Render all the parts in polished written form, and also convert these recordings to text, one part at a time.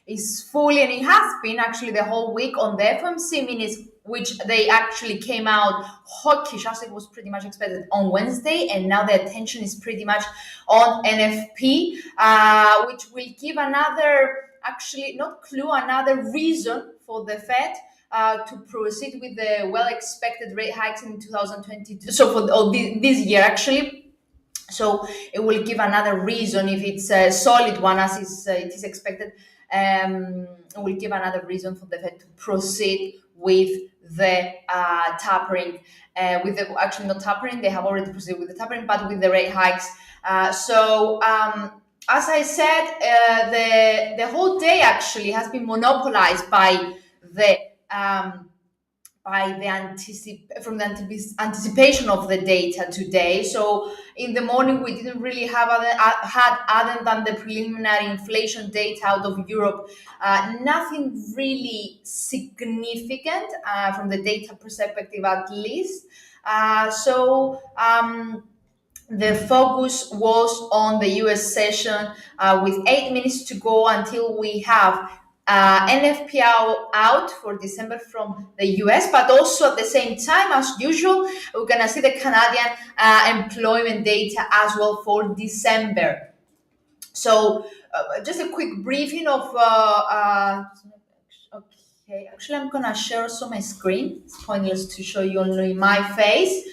is fully, and it has been actually the whole week on the FOMC minutes, which they actually came out hawkish as it was pretty much expected on Wednesday, and now the attention is pretty much on NFP, which will give another, actually not clue, another reason for the Fed to proceed with the well-expected rate hikes in 2022. So for this year, actually. So it will give another reason if it's a solid one, as it is expected. It will give another reason for the Fed to proceed with the tapering. With the actually not tapering, they have already proceeded with the tapering, but with the rate hikes. As I said, the whole day actually has been monopolized by the anticipation of the data today. So in the morning, we didn't really have other than the preliminary inflation data out of Europe, nothing really significant from the data perspective, at least. The focus was on the US session with 8 minutes to go until we have NFP out for December from the US, but also at the same time, as usual, we're going to see the Canadian employment data as well for December. So just a quick briefing of okay, actually I'm going to share also my screen. It's pointless to show you only my face.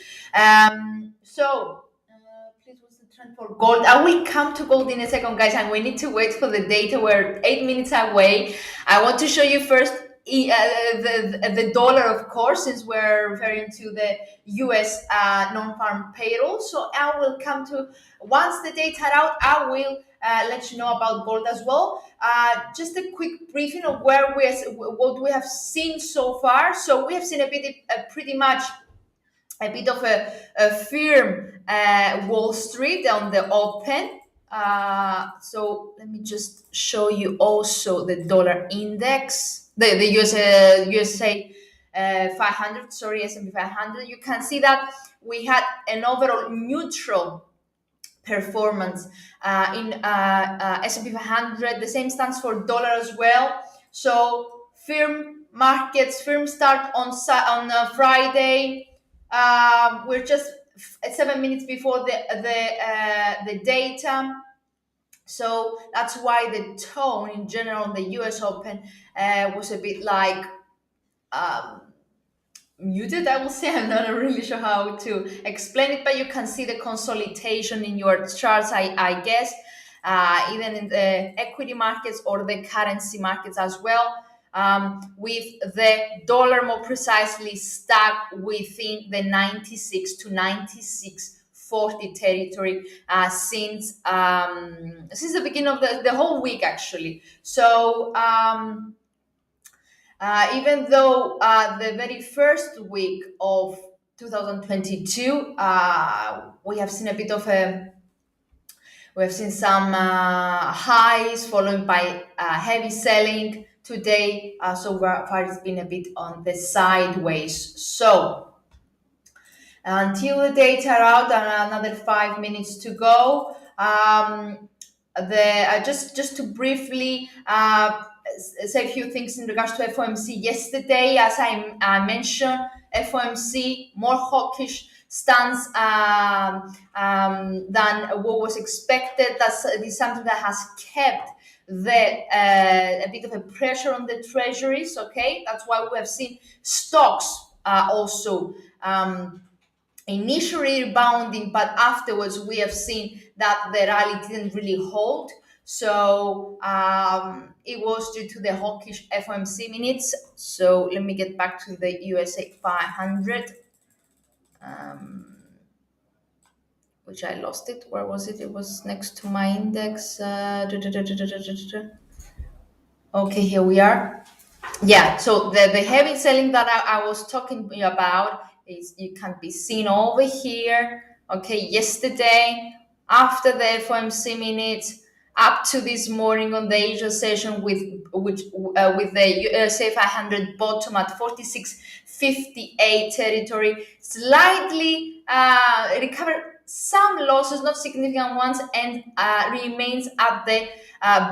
Please, what's the trend for gold? I will come to gold in a second, guys, and we need to wait for the data. We're 8 minutes away. I want to show you first the dollar, of course, since we're referring to the US non-farm payroll. So I will come to, once the data are out, I will let you know about gold as well. Just a quick briefing of what we have seen so far. So we have seen pretty much a bit of a firm Wall Street on the open. So let me just show you also the dollar index, the USA 500, sorry, S&P 500. You can see that we had an overall neutral performance in S&P 500. The same stands for dollar as well. So firm start on Friday. We're just 7 minutes before the data, so that's why the tone in general on the US Open was a bit like muted, I will say. I'm not really sure how to explain it, but you can see the consolidation in your charts, I guess, even in the equity markets or the currency markets as well. With the dollar more precisely stuck within the 96 to 96.40 territory since the beginning of the whole week, actually. So even though the very first week of 2022, we have seen some highs followed by heavy selling. Today, so far it's been a bit on the sideways. So until the data are out and another 5 minutes to go, just to briefly say a few things in regards to FOMC yesterday. As I mentioned, FOMC more hawkish stance than what was expected. This is something that has kept a bit of a pressure on the treasuries. Okay, that's why we have seen stocks also initially rebounding, but afterwards we have seen that the rally didn't really hold. So it was due to the hawkish FOMC minutes. So let me get back to the USA 500. Which I lost it. Where was it? It was next to my index. Okay, here we are. Yeah, so the heavy selling that I was talking about is, you can be seen over here. Okay, yesterday after the FOMC minutes up to this morning on the Asia session with the USA 500 bottom at 46.58 territory, slightly recovered some losses, not significant ones, and remains at the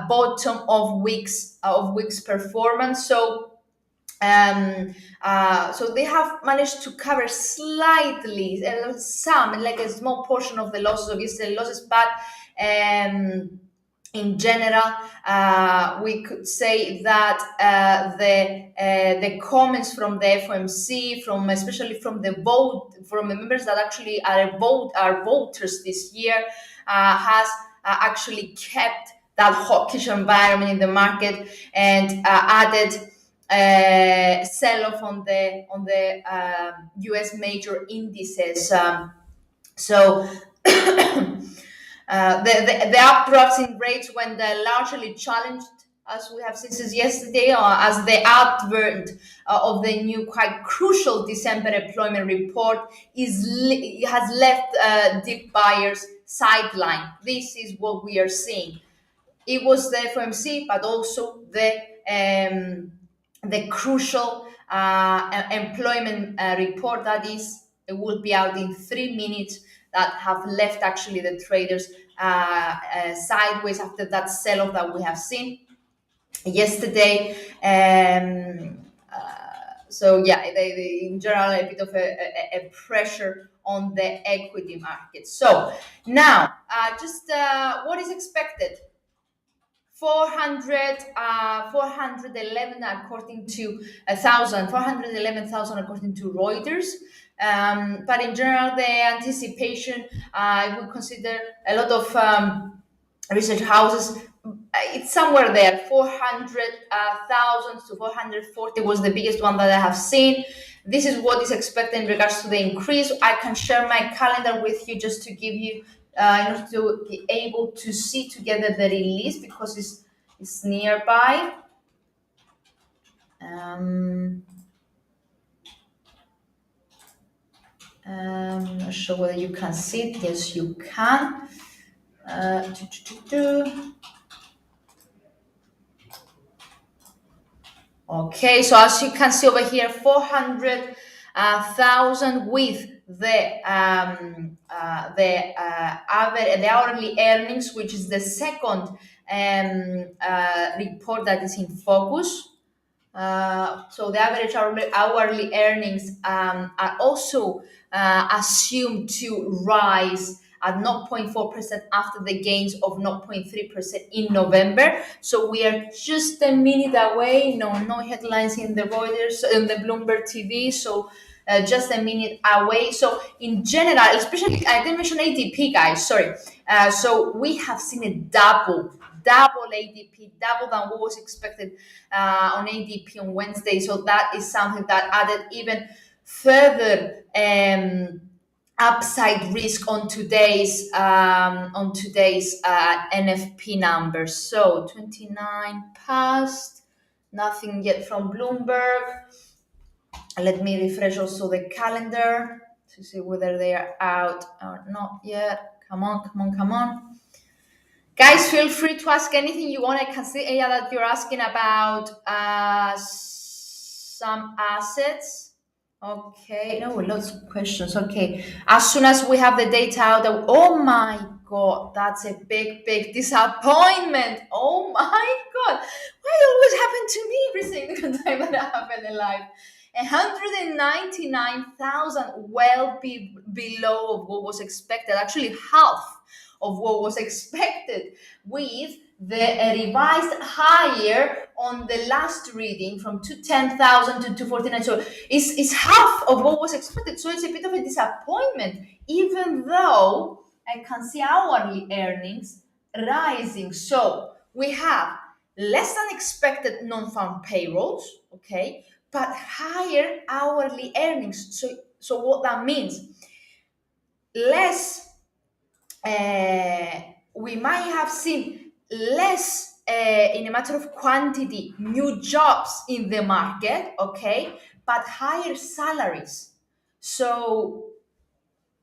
bottom of weeks performance. So they have managed to cover slightly some, like a small portion of the losses of yesterday losses, but in general, we could say that the comments from the FOMC, from especially from from the members that actually are voters this year, has actually kept that hawkish environment in the market and added sell-off on the U.S. major indices. So the updrafts in rates, when they're largely challenged, as we have seen since yesterday, or as the advent of the new quite crucial December employment report has left deep buyers sidelined. This is what we are seeing. It was the FOMC, but also the crucial employment report that it will be out in 3 minutes, that have left actually the traders sideways after that sell-off that we have seen yesterday. So yeah, in general, a bit of a pressure on the equity market. So now, just what is expected? 411 according to 411,000 according to Reuters. But in general, the anticipation, I would consider a lot of research houses, it's somewhere there. 400,000 to 440 was the biggest one that I have seen. This is what is expected in regards to the increase. I can share my calendar with you just to give you, in order to be able to see together the release, because it's nearby. I'm not sure whether you can see it. Yes, you can. Okay, so as you can see over here, 400,000 with the hourly earnings, which is the second report that is in focus. So the average hourly earnings are also assumed to rise at 0.4% after the gains of 0.3% in November. So we are just a minute away. No headlines in the Reuters, in the Bloomberg TV. So just a minute away. So in general, especially, I didn't mention ADP, guys. Sorry. So we have seen a double ADP, double than what was expected on ADP on Wednesday. So that is something that added even further upside risk on today's NFP numbers. So 29 past, nothing yet from Bloomberg. Let me refresh also the calendar to see whether they are out or not yet. Come on. Guys, feel free to ask anything you want. I can see that you're asking about some assets. Okay, no, lots of questions. Okay, as soon as we have the data out, oh my God, that's a big disappointment. Oh my God, why it always happen to me every single time that I happen in life? 199,000, well below of what was expected. Actually, half of what was expected, with the revised higher on the last reading from 210,000 to 249. So it's half of what was expected. So it's a bit of a disappointment, even though I can see hourly earnings rising. So we have less than expected non-farm payrolls, okay, but higher hourly earnings. So what that means, less, we might have seen less, in a matter of quantity, new jobs in the market, okay, but higher salaries. So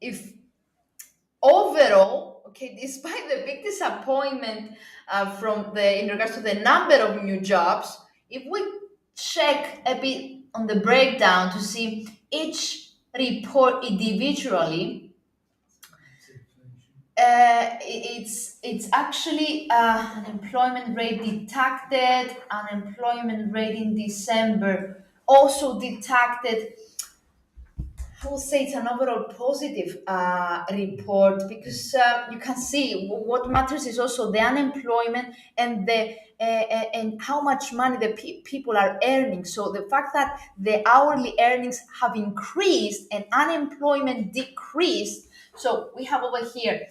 if overall, okay, despite the big disappointment in regards to the number of new jobs, if we check a bit on the breakdown to see each report individually, It's actually unemployment rate detected, unemployment rate in December also detected. I will say it's an overall positive report because you can see what matters is also the unemployment and the and how much money the people are earning. So the fact that the hourly earnings have increased and unemployment decreased. So we have over here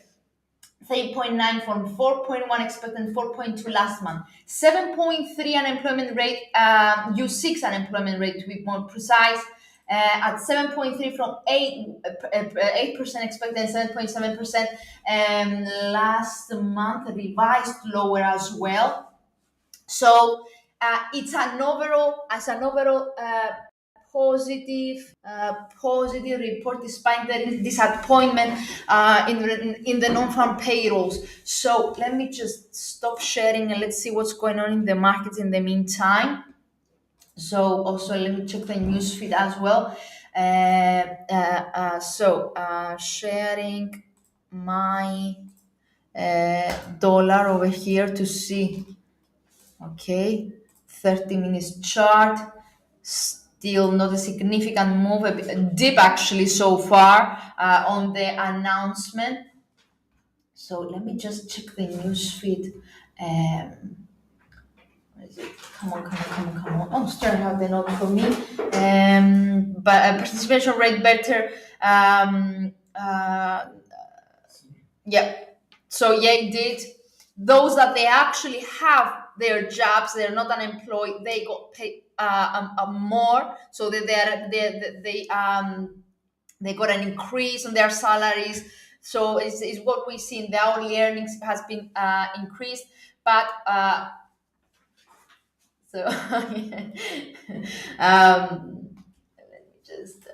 3.9 from 4.1 expected 4.2 last month. 7.3 unemployment rate, U6 unemployment rate to be more precise, at 7.3 from 8% expected and 7.7% last month, revised lower as well. So it's an overall, as an overall positive report despite the disappointment in the non-farm payrolls. So let me just stop sharing and let's see what's going on in the markets in the meantime. So also let me check the news feed as well. Sharing my dollar over here to see. Okay, 30 minutes chart, still not a significant move, a dip actually so far on the announcement. So let me just check the news feed. Where is it? Come on, come on, come on, come on. Oh, still have the note for me. But participation rate better. Yeah, so yeah, it did. Those that they actually have their jobs, they're not unemployed, they got paid more, so that they got an increase on their salaries. So it's what we see in the hourly earnings has been increased, but so um, just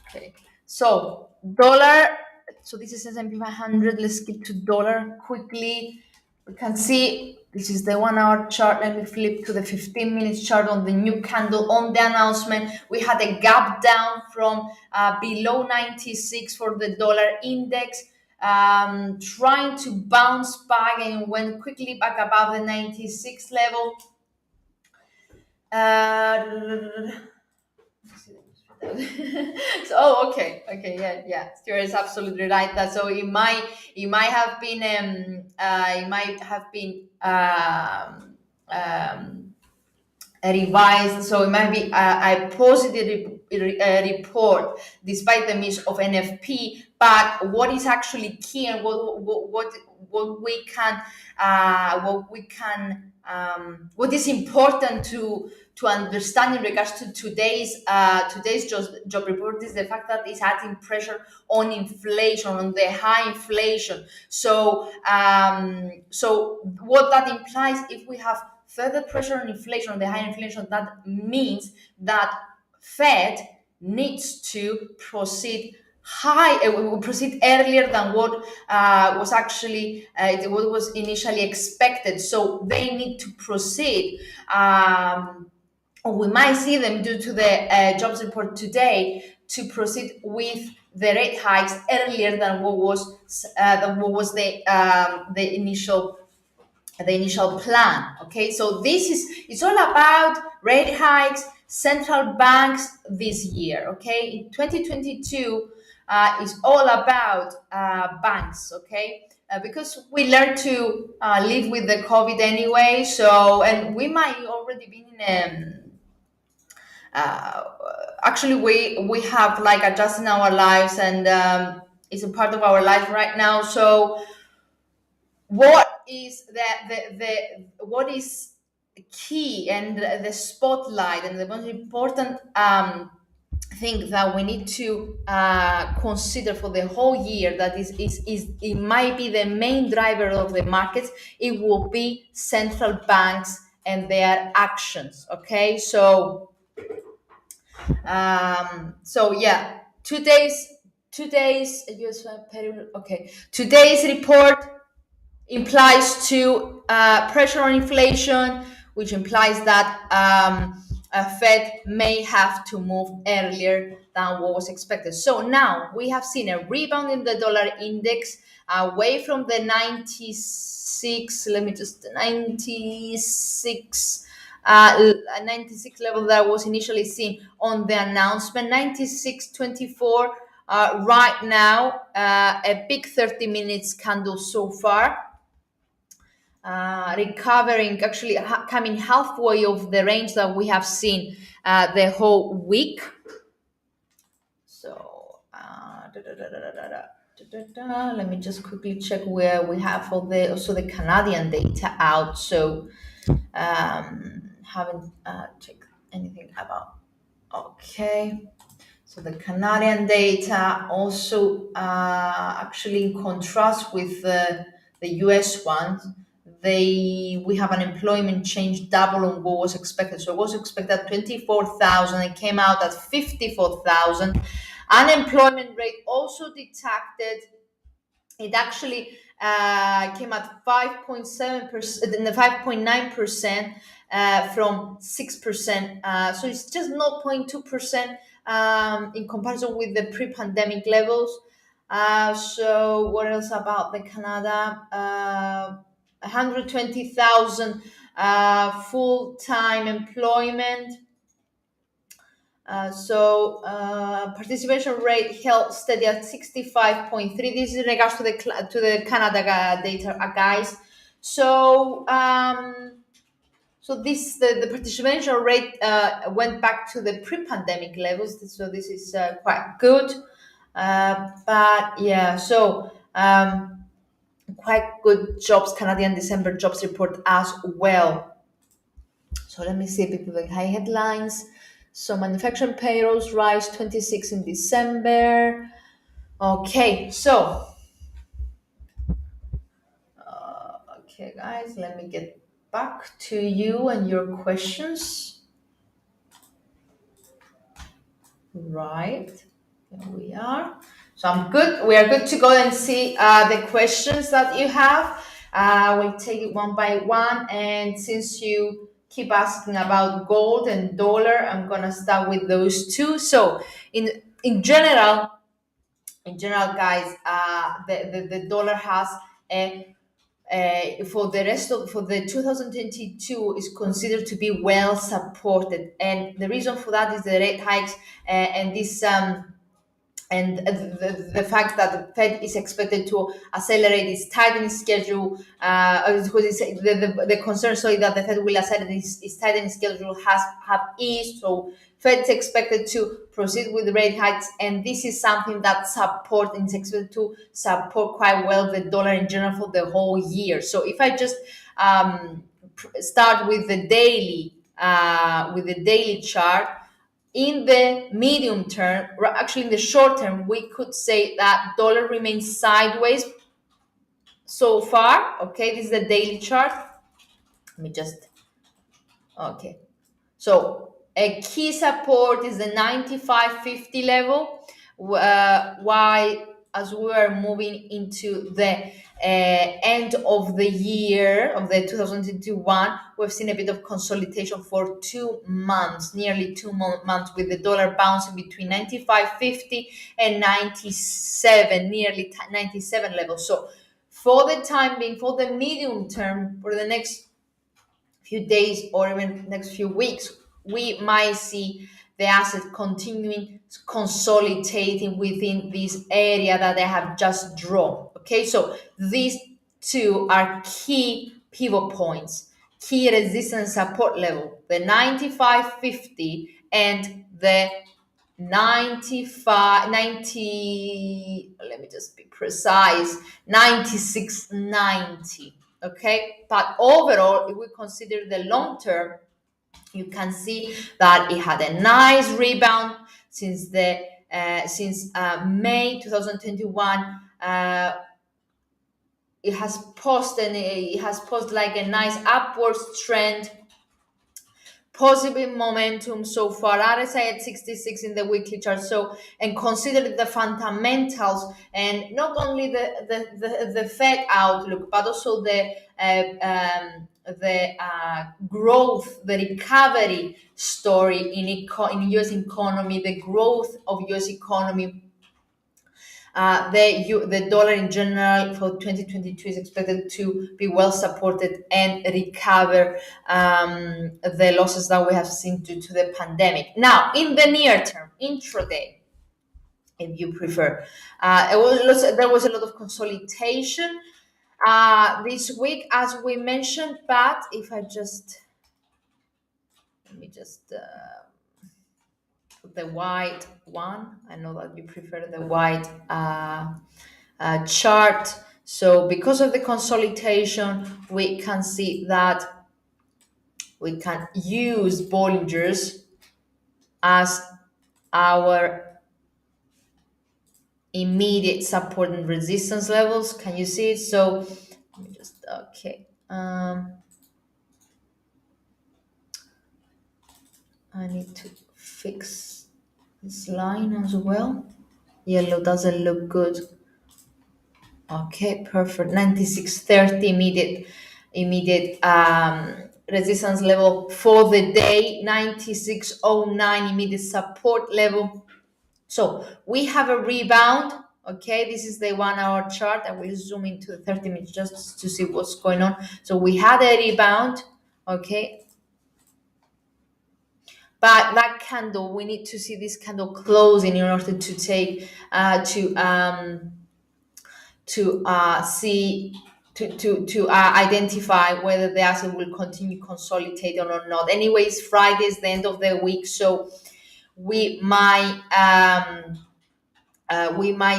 okay. So dollar. So this is S&P 500. Let's skip to dollar quickly. We can see this is the 1 hour chart. Let me flip to the 15 minutes chart on the new candle on the announcement. We had a gap down from below 96 for the dollar index. Trying to bounce back and went quickly back above the 96 level. So, oh, okay, yeah. Stuart is absolutely right. That so it might have been revised. So it might be a positive report despite the miss of NFP. But what is actually key and what we can what is important to understand in regards to today's job report is the fact that it's adding pressure on inflation, on the high inflation. So what that implies, if we have further pressure on inflation, on the high inflation, that means that Fed needs to proceed will proceed earlier than what what was initially expected. So they need to proceed. Or we might see them due to the jobs report today to proceed with the rate hikes earlier than what was the initial plan. Okay, so it's all about rate hikes, central banks this year. Okay, in 2022 is all about banks. Okay, because we learned to live with the COVID anyway. So, and we might already be in uh, actually we have like adjusting our lives, and it's a part of our life right now. So what is what is key and the spotlight and the most important thing that we need to consider for the whole year, that is it might be the main driver of the markets, it will be central banks and their actions. Okay, so yeah, today's US payroll. Okay, today's report implies to pressure on inflation, which implies that Fed may have to move earlier than what was expected. So now we have seen a rebound in the dollar index away from the 96, let me just, 96, 96 level that was initially seen on the announcement, 96.24. Right now, a big 30 minutes candle so far, recovering, actually coming halfway of the range that we have seen the whole week. So let me just quickly check where we have all the also the Canadian data out. So haven't checked anything about. Okay. So the Canadian data also actually in contrast with the US ones, we have an employment change double on what was expected. So it was expected at 24,000, it came out at 54,000. Unemployment rate also detected, it actually came at 5.7%, 5.9% from 6%. So it's just 0.2% in comparison with the pre-pandemic levels. So what else about the Canada? 120,000 full-time employment. Participation rate held steady at 65.3. This is in regards to the Canada data, guys. So the participation rate went back to the pre-pandemic levels. So this is quite good. But yeah, so quite good jobs, Canadian December jobs report as well. So let me see a bit of the high headlines. So manufacturing payrolls rise 26 in December. Okay, so okay, guys, let me get back to you and your questions. Right, here we are. So I'm good. We are good to go and see the questions that you have. We'll take it one by one, and since you keep asking about gold and dollar, I'm gonna start with those two. So in general, guys, the dollar has a for the rest of for the 2022 is considered to be well supported, and the reason for that is the rate hikes and this the fact that the Fed is expected to accelerate its tightening schedule, because the concern, sorry, that the Fed will accelerate its tightening schedule have eased. So Fed is expected to proceed with rate hikes, and this is something that is expected to support quite well the dollar in general for the whole year. So if I just start with the daily chart. In the medium term, or actually in the short term, we could say that dollar remains sideways so far. Okay, this is the daily chart. Let me just, okay. So a key support is the 95.50 level. Why, as we are moving into the end of the year of the 2021, we've seen a bit of consolidation for 2 months, nearly 2 months, with the dollar bouncing between 95.50 and 97, nearly 97 levels. So for the time being, for the medium term, for the next few days or even next few weeks, we might see the asset continuing consolidating within this area that they have just drawn. Okay, so these two are key pivot points, key resistance support level, the 95.50 and the 90, let me just be precise, 96.90. Okay, but overall, if we consider the long term, you can see that it had a nice rebound since May 2021. It has posted like a nice upwards trend, positive momentum so far. RSI at 66 in the weekly chart. So, and consider the fundamentals, and not only the Fed outlook, but also the growth, the recovery story in US economy, the growth of US economy. The dollar in general for 2022 is expected to be well supported and recover the losses that we have seen due to the pandemic. Now, in the near term, intraday, if you prefer, there was a lot of consolidation this week, as we mentioned. But if I just let me just put the white one. I know that you prefer the white chart. So because of the consolidation, we can see that we can use Bollinger's as our immediate support and resistance levels. Can you see it? So let me just okay. I need to fix this line as well. Yellow doesn't look good. Okay, perfect. 96.30 immediate resistance level for the day. 96.09 immediate support level. So we have a rebound. Okay, this is the 1 hour chart. I will zoom into the 30 minutes just to see what's going on. So we had a rebound. Okay, but that candle, we need to see this candle closing in order to take see to identify whether the asset will continue consolidating or not. Anyways, Friday is the end of the week, so we might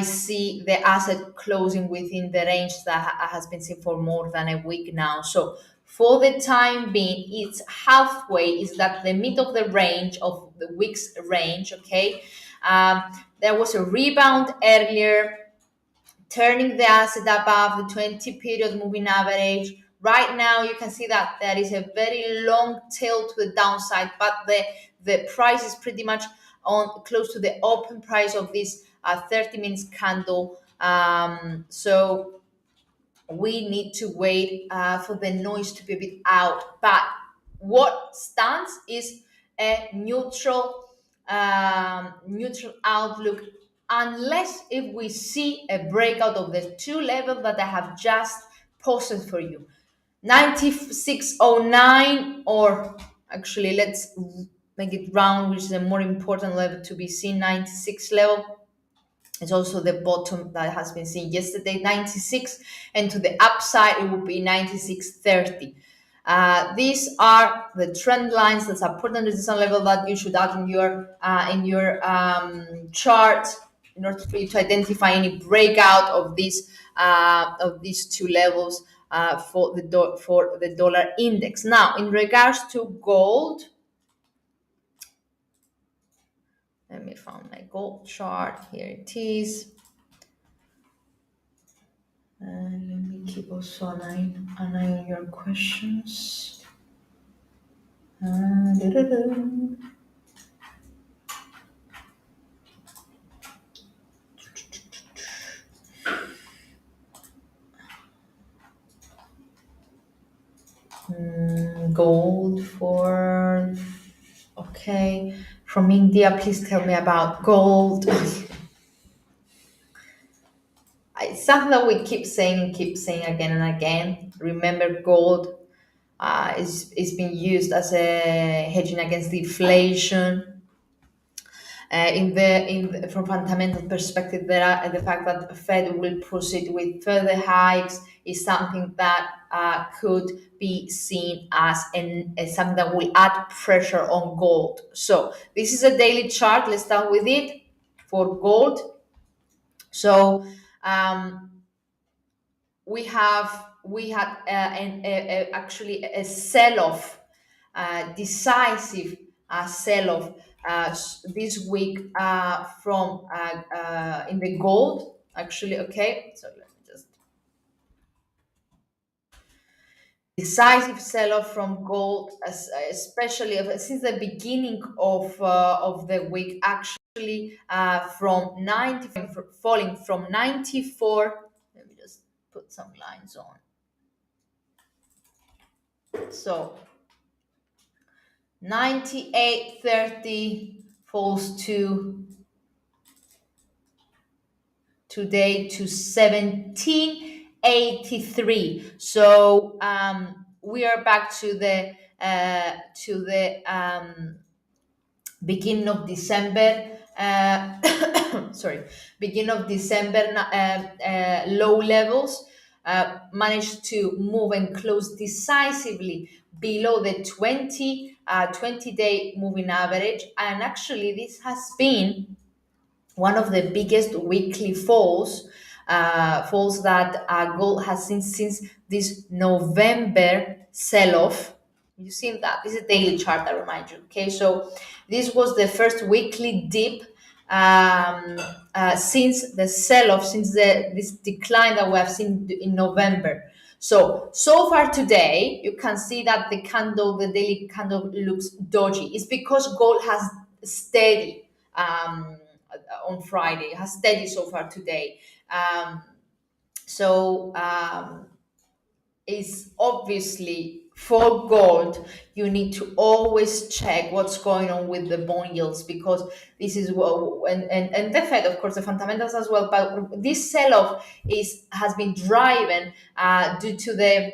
see the asset closing within the range that has been seen for more than a week now. So for the time being, it's halfway. Is that the mid of the range of the week's range? Okay, there was a rebound earlier, turning the asset above the 20 period moving average. Right now, you can see that there is a very long tail to the downside, but the price is pretty much on close to the open price of this 30 minutes candle. So we need to wait for the noise to be a bit out. But what stands is a neutral outlook, unless if we see a breakout of the two levels that I have just posted for you, 96.09, or actually let's make it round, which is a more important level to be seen, 96 level. It's also the bottom that has been seen yesterday, 96, and to the upside it will be 96.30. These are the trend lines, the support and resistance level that you should add in your chart in order for you to identify any breakout of these two levels for the dollar index. Now, in regards to gold, let me find my gold chart. Here it is. And let me keep also an eye on your questions. Gold for, okay, from India, please tell me about gold. It's something that we keep saying again and again. Remember, gold is being used as a hedging against inflation. From fundamental perspective, the fact that the Fed will proceed with further hikes is something that could be seen as something that will add pressure on gold. So this is a daily chart. Let's start with it for gold. So we had actually a sell-off, decisive sell-off this week from in the gold. Actually, okay. So let me just decisive sell-off from gold, especially since the beginning of the week. Actually, from 90, falling from 94. Let me just put some lines on. So 98.30 falls to today to 1783. So we are back to the beginning of December. Sorry, beginning of December low levels. Managed to move and close decisively below the 20-day moving average, and actually this has been one of the biggest weekly falls that gold has seen since this November sell-off. You've seen that. This is a daily chart, I remind you. Okay, so this was the first weekly dip since the sell-off, since this decline that we have seen in November. So far today, you can see that the daily candle looks dodgy. It's because gold has steady on Friday. It has steady so far today. So is obviously for gold, you need to always check what's going on with the bond yields, because this is what, and the Fed, of course, the fundamentals as well. But this sell-off has been driven due to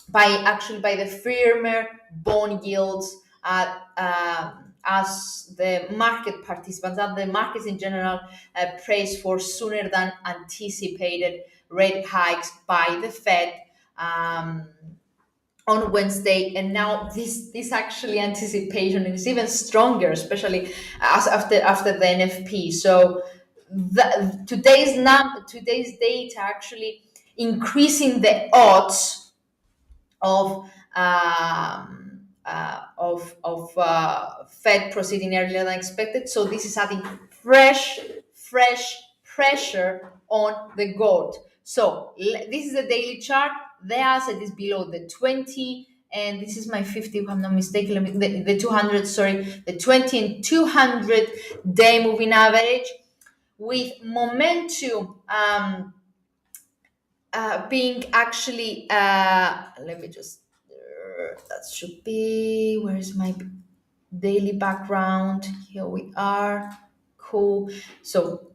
by the firmer bond yields as the market participants and the markets in general praise for sooner than anticipated rate hikes by the Fed um, on Wednesday, and now this actually anticipation is even stronger, especially as after the NFP. So today's data actually increasing the odds of Fed proceeding earlier than expected. So this is adding fresh pressure on the gold. So this is a daily chart. The asset is below the 20, and this is my 50, if I'm not mistaken. The 200, sorry, the 20 and 200 day moving average with momentum. Being actually let me just that should be, where is my daily background? Here we are. Cool. So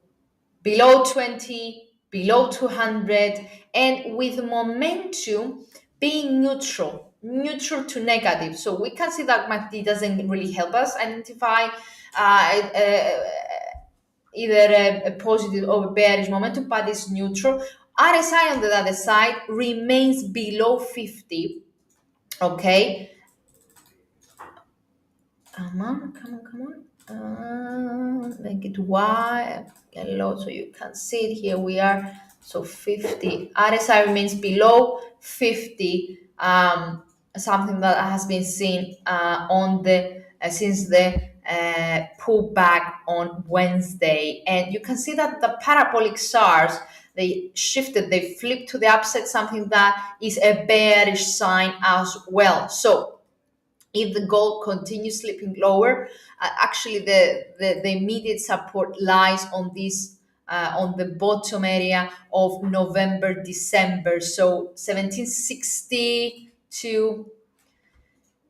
below 20, below 200, and with momentum being neutral to negative. So we can see that MACD doesn't really help us identify either a positive or a bearish momentum, but it's neutral. RSI on the other side remains below 50. Okay. Come on. Make it wide, yellow, so you can see it. Here we are. So 50. RSI remains below 50. Something that has been seen on the since the pullback on Wednesday, and you can see that the parabolic SARS, they flipped to the upside, something that is a bearish sign as well. So if the gold continues slipping lower, actually the immediate support lies on this on the bottom area of November, December. So 1760 to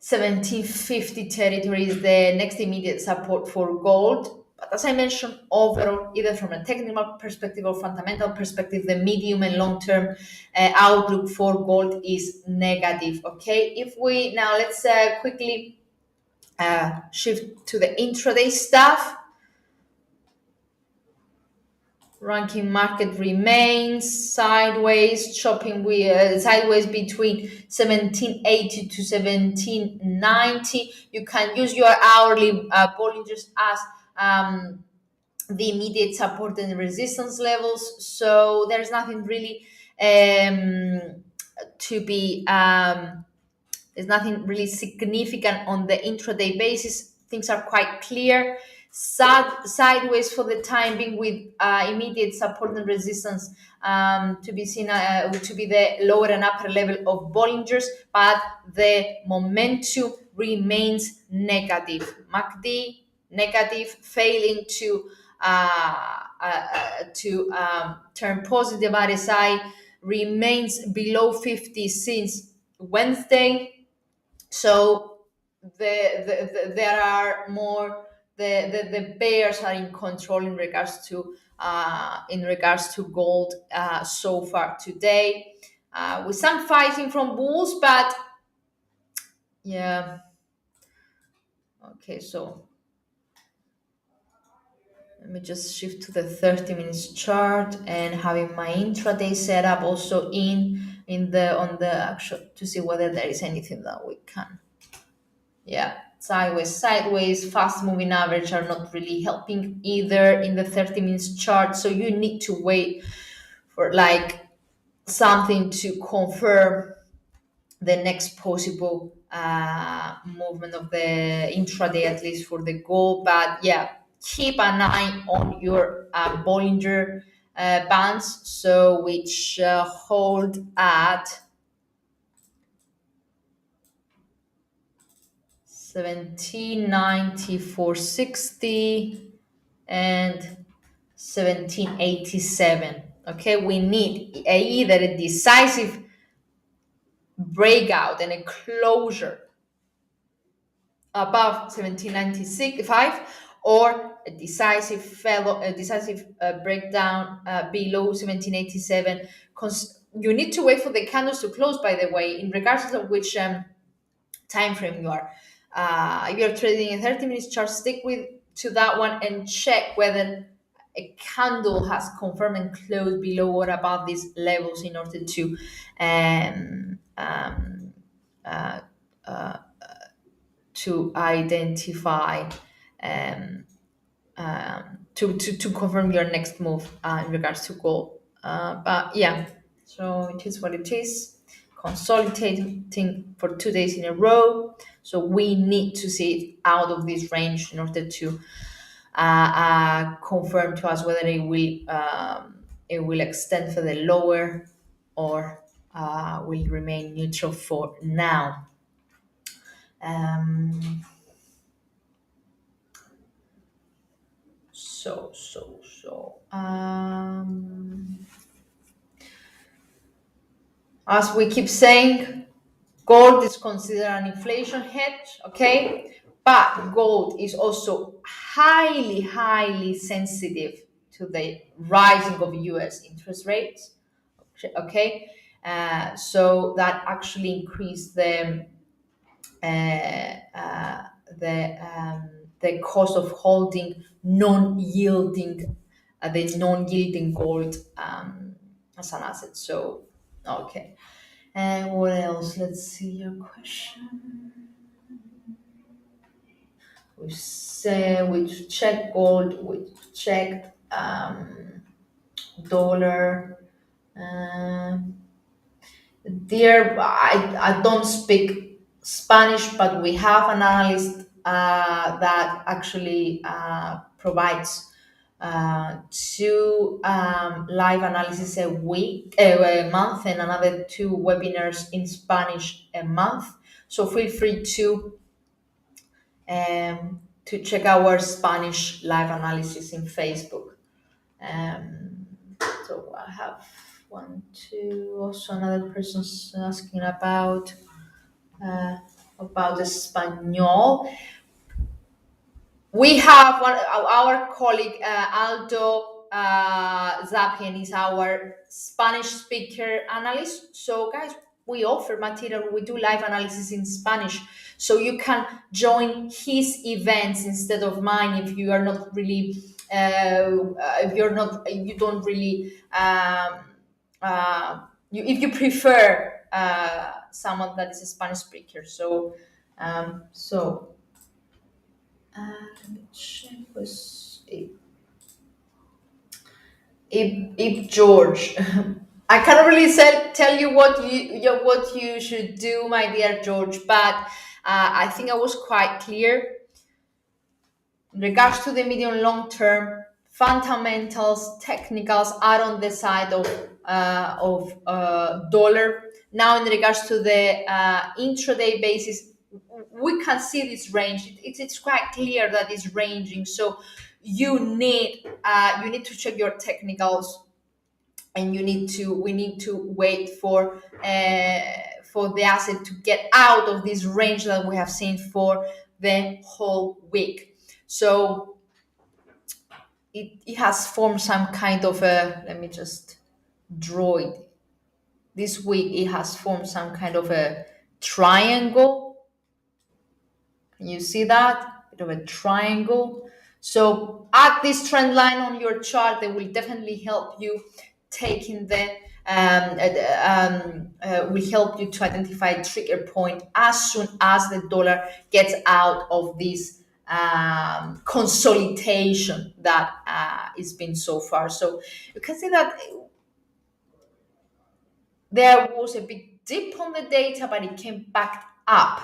1750 territory is the next immediate support for gold. But as I mentioned, overall, either from a technical perspective or fundamental perspective, the medium and long term outlook for gold is negative. Okay, if we now let's quickly shift to the intraday stuff. Ranking market remains sideways, chopping sideways between 1780 to 1790. You can use your hourly Bollingers as the immediate support and resistance levels. So there's nothing really to be there's nothing really significant on the intraday basis. Things are quite clear. Sideways for the time being, with immediate support and resistance to be seen to be the lower and upper level of Bollingers, but the momentum remains negative. MACD negative, failing to turn positive. RSI remains below 50 since Wednesday. So there are more, the bears are in control in regards to gold so far today, with some fighting from bulls, but yeah. Okay, so let me just shift to the 30 minutes chart and having my intraday setup also in the on the actual, to see whether there is anything that we can. Yeah, sideways, fast moving average are not really helping either in the 30 minutes chart. So you need to wait for like something to confirm the next possible movement of the intraday, at least for the gold. But yeah, keep an eye on your Bollinger bands, so which hold at 1794.60 and 1787. Okay, we need either a decisive breakout and a closure above 1795, or a decisive breakdown below 1787. You need to wait for the candles to close, by the way, in regards of which time frame you are. If you're trading a 30 minutes chart, stick with to that one and check whether a candle has confirmed and closed below or above these levels in order to um, um, uh, uh, identify um, to confirm your next move in regards to gold. But yeah, so it is what it is. Consolidating for 2 days in a row. So we need to see it out of this range in order to confirm to us whether it will extend for the lower, or will remain neutral for now. Um, so, as we keep saying, gold is considered an inflation hedge, okay? But gold is also highly sensitive to the rising of US interest rates, okay? So that actually increased uh, uh, the the cost of holding non-yielding gold as an asset. So, okay. And what else? Let's see your question. We checked gold. We checked dollar. Um Dear, I don't speak Spanish, but we have an analyst that actually provides two live analysis a month, and another two webinars in Spanish a month. So feel free to check our Spanish live analysis in Facebook. Um, so I have one, two. Also, another person's asking uh, about Espanol. We have our colleague Aldo Zapien is our Spanish speaker analyst. So, guys, we offer material. We do live analysis in Spanish, so you can join his events instead of mine if you are not really, you don't really, if you prefer someone that is a Spanish speaker. So, so. Let me check was if George. I cannot really tell you what you should do, my dear George, but I think I was quite clear in regards to the medium long term. Fundamentals, technicals are on the side of dollar. Now, in regards to the intraday basis, we can see this range. It's quite clear that it's ranging. So you need to check your technicals, and we need to wait for the asset to get out of this range that we have seen for the whole week. So it has formed some kind of a, let me just draw it. This week it has formed some kind of a triangle. Can you see that? Bit of a triangle. So add this trend line on your chart. That will definitely help you taking the will help you to identify a trigger point as soon as the dollar gets out of this consolidation that it's been so far. So you can see that there was a big dip on the data, but it came back up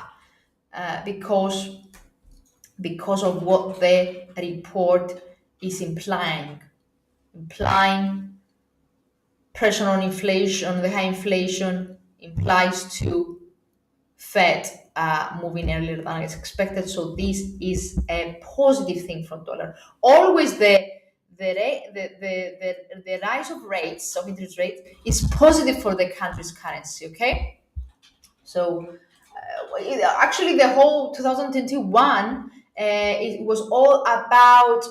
because of what the report is implying pressure on inflation. The high inflation implies to Fed moving earlier than expected. So this is a positive thing for dollar. Always the rise of rates, of interest rates, is positive for the country's currency. Okay, so actually the whole 2021 it was all about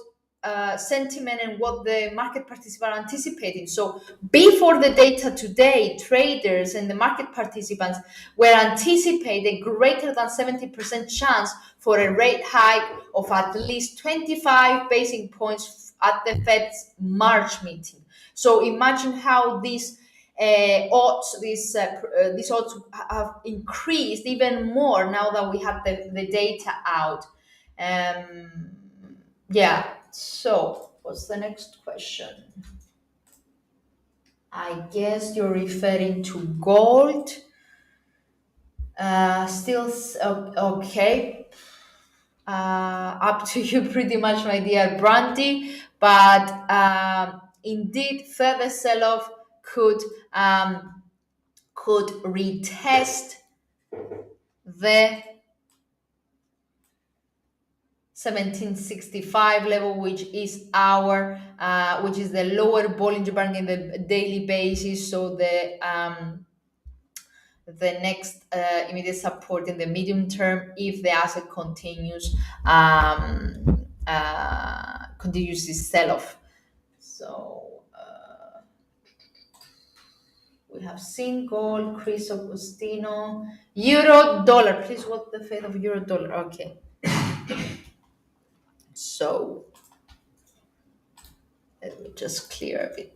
sentiment and what the market participants are anticipating. So before the data today, traders and the market participants were anticipating a greater than 70% chance for a rate hike of at least 25 basis points at the Fed's March meeting. So imagine how these odds have increased even more now that we have the data out. Yeah. So what's the next question? I guess you're referring to gold. Okay. Up to you, pretty much, my dear Brandy. But indeed, further sell-off could retest the 1765 level, which is the lower Bollinger Band in the daily basis. So the next immediate support in the medium term, if the asset continues this sell-off. So we have seen gold, Chris Agostino, euro dollar. Please, what's the fate of euro dollar? Okay. So let me just clear a bit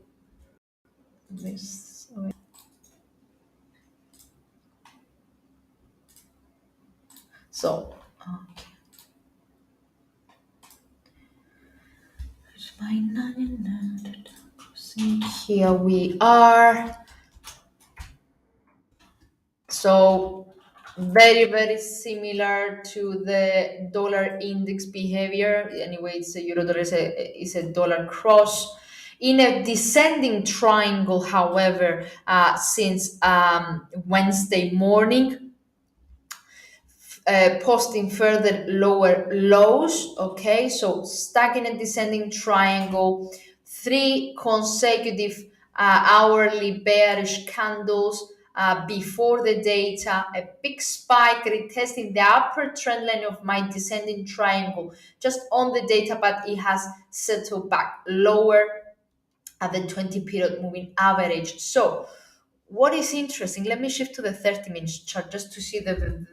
this. So okay. Here we are. So very, very similar to the dollar index behavior. Anyway, it's a euro dollar is a dollar cross in a descending triangle. However, since Wednesday morning, posting further lower lows. Okay, so stuck in a descending triangle, 3 consecutive hourly bearish candles before the data, a big spike retesting the upper trend line of my descending triangle just on the data, but it has settled back lower at the 20 period moving average. So what is interesting, let me shift to the 30 minutes chart just to see the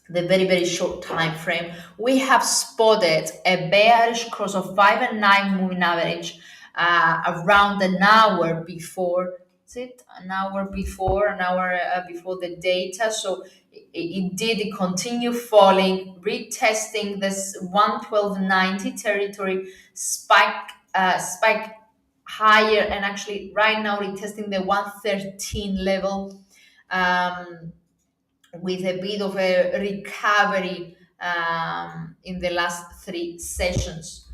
very, very short time frame. We have spotted a bearish cross of 5 and 9 moving average around an hour before. Is it an hour before the data? So it continue falling, retesting this 112.90 territory, spike higher, and actually right now retesting the 113 level. With a bit of a recovery in the last 3 sessions.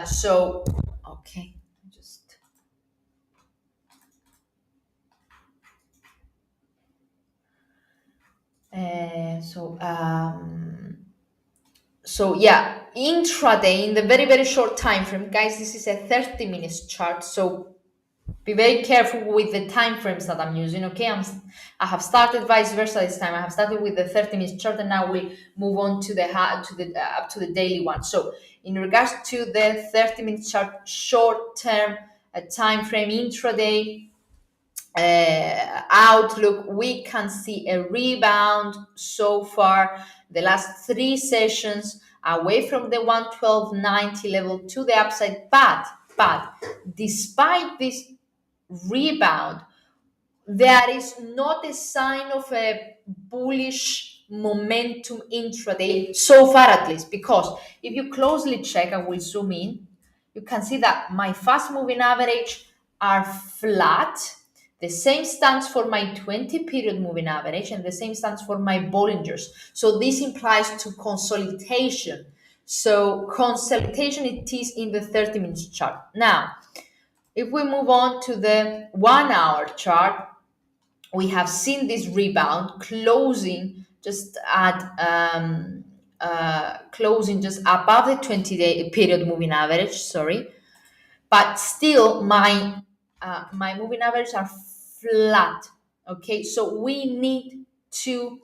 So, okay, just so yeah, intraday in the very, very short time frame, guys. This is a 30 minutes chart. So Be very careful with the time frames that I'm using. Okay, I have started vice versa this time. I have started with the 30 minute chart, and now we move on to the up to the daily one. So in regards to the 30 minute chart, short term time frame intraday outlook, we can see a rebound so far the last three sessions away from the 112.90 level to the upside, but despite this rebound, there is not a sign of a bullish momentum intraday so far, at least, because if you closely check, I will zoom in, you can see that my fast moving average are flat. The same stands for my 20 period moving average, and the same stands for my Bollingers. So this implies to consolidation. So consolidation it is in the 30 minutes chart. Now, if we move on to the 1 hour chart, we have seen this rebound closing just at closing just above the 20-day period moving average. Sorry, but still my moving averages are flat. Okay, so we need to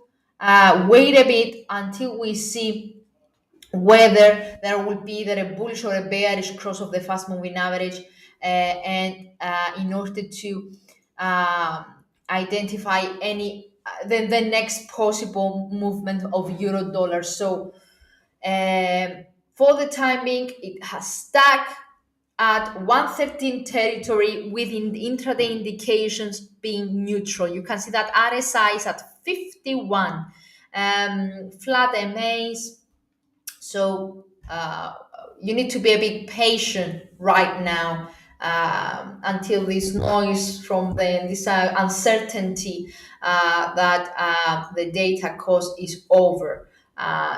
wait a bit until we see whether there will be either a bullish or a bearish cross of the fast moving average, and in order to um, identify any the next possible movement of euro dollar. So for the time being, it has stuck at 113 territory, within the intraday indications being neutral. You can see that RSI is at 51, flat MAs. So you need to be a bit patient right now, until this noise from this uncertainty that the data cost is over.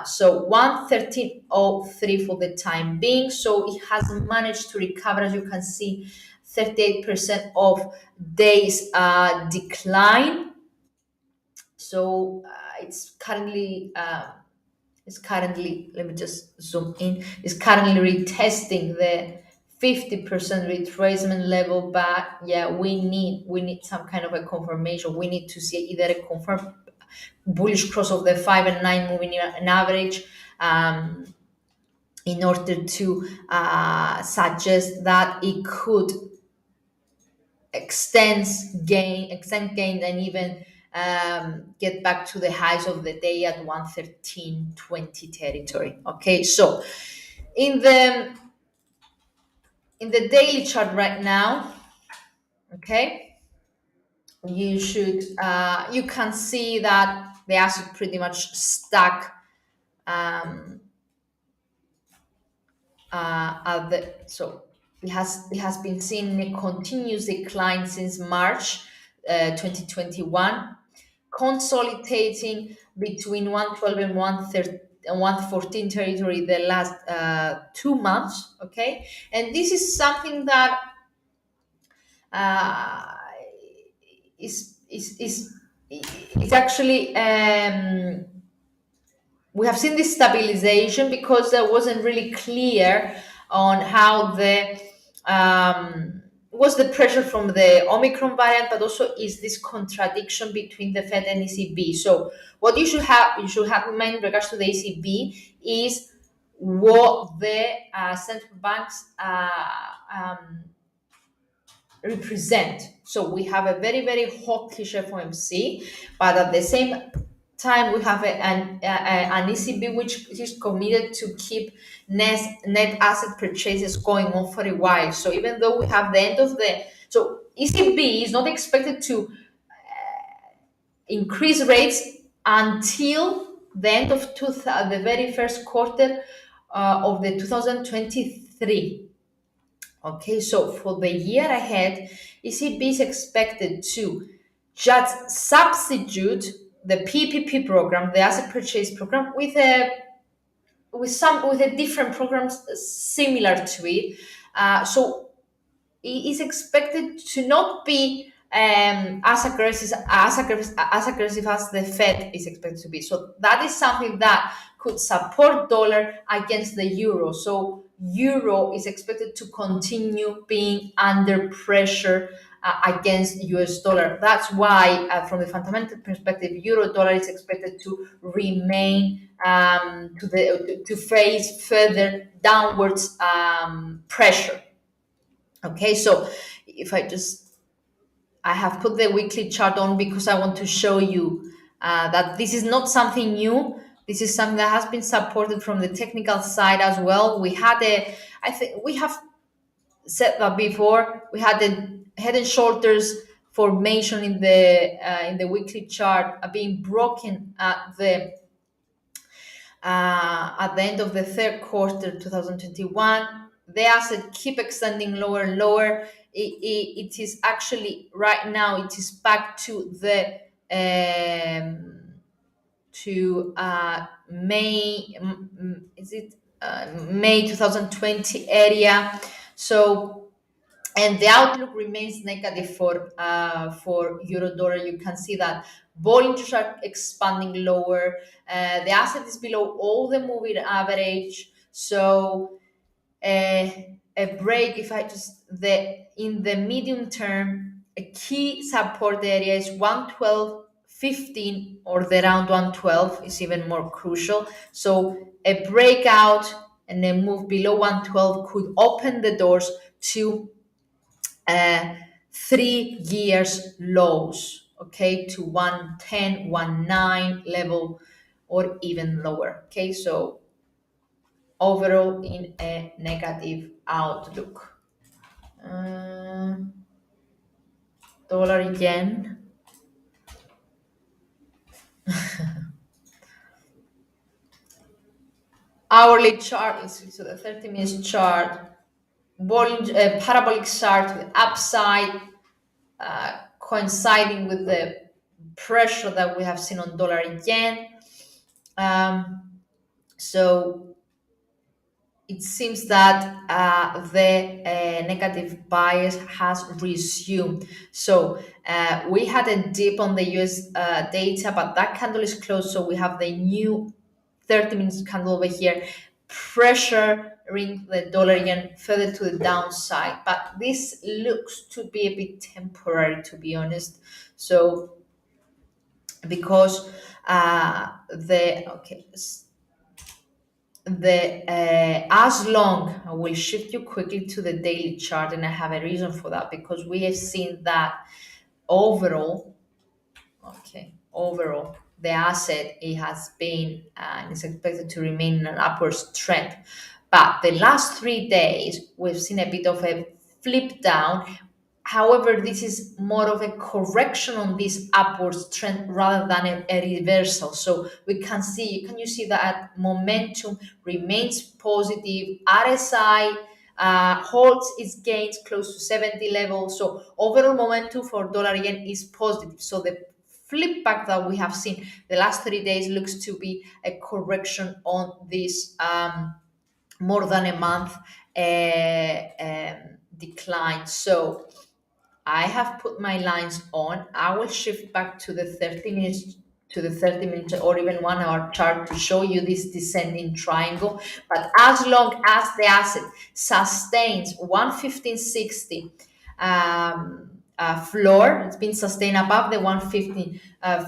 So 113.03 for the time being. So it has managed to recover, as you can see, 38% of days decline. So it's currently, let me just zoom in, is currently retesting the 50% retracement level. But yeah, we need some kind of a confirmation. We need to see either a confirmed bullish cross of the 5 and 9 moving an average, in order to suggest that it could extend gain, and even get back to the highs of the day at 113.20 territory. Okay, so in the daily chart right now, okay, you can see that the asset pretty much stuck so it has been seeing a continuous decline since March 2021, consolidating between 112 and 114 territory the last 2 months. Okay, and this is something that uh, is actually we have seen this stabilization because there wasn't really clear on how the was the pressure from the Omicron variant, but also is this contradiction between the Fed and ECB. So what you should have in mind in regards to the ECB is what the central banks represent. So we have a very, very hawkish FOMC, but at the same time we have an ECB which is committed to keep net asset purchases going on for a while. So even though we have the end of the so ECB is not expected to increase rates until the end of the very first quarter of the 2023. Okay, so for the year ahead, ECB is expected to just substitute the PPP program, the asset purchase program, with a different program similar to it. So it is expected to not be as aggressive as the Fed is expected to be. So that is something that could support dollar against the euro. So euro is expected to continue being under pressure against US dollar. That's why, from the fundamental perspective, euro dollar is expected to remain to face further downwards pressure. Okay, so if I have put the weekly chart on because I want to show you that this is not something new. This is something that has been supported from the technical side as well. I think we have said that before. We had the head and shoulders formation in the weekly chart being broken at the end of the third quarter 2021. The asset keep extending lower and lower. It is actually right now it is back to the to May, is it May 2020 area. So, and the outlook remains negative for euro dollar. You can see that volumes are expanding lower. The asset is below all the moving average. So a break, if I just the in the medium term, a key support area is 112.15, or the round 112 is even more crucial. So a breakout and a move below 112 could open the doors to uh, 3 years lows, okay, to 110, 19 level, or even lower. Okay, so overall in a negative outlook. Uh, Dollar yen. Hourly chart is so the 30 minutes chart. Parabolic chart with upside coinciding with the pressure that we have seen on dollar yen. Um, so it seems that the negative bias has resumed. So we had a dip on the US data, but that candle is closed. So we have the new 30 minutes candle over here, pressuring the dollar yen further to the downside. But this looks to be a bit temporary, to be honest. So because as long, I will shift you quickly to the daily chart, and I have a reason for that, because we have seen that overall, overall the asset, it has been and is expected to remain in an upward trend, but the last 3 days we've seen a bit of a flip down. However, this is more of a correction on this upward trend rather than a reversal. So we can you see that momentum remains positive. RSI holds its gains close to 70 levels. So overall momentum for dollar yen is positive. So the flip back that we have seen the last 3 days looks to be a correction on this more than a month decline. So I have put my lines on. I will shift back to the 30 minutes or even 1 hour chart to show you this descending triangle. But as long as the asset sustains 115.60 floor, it's been sustained above the 115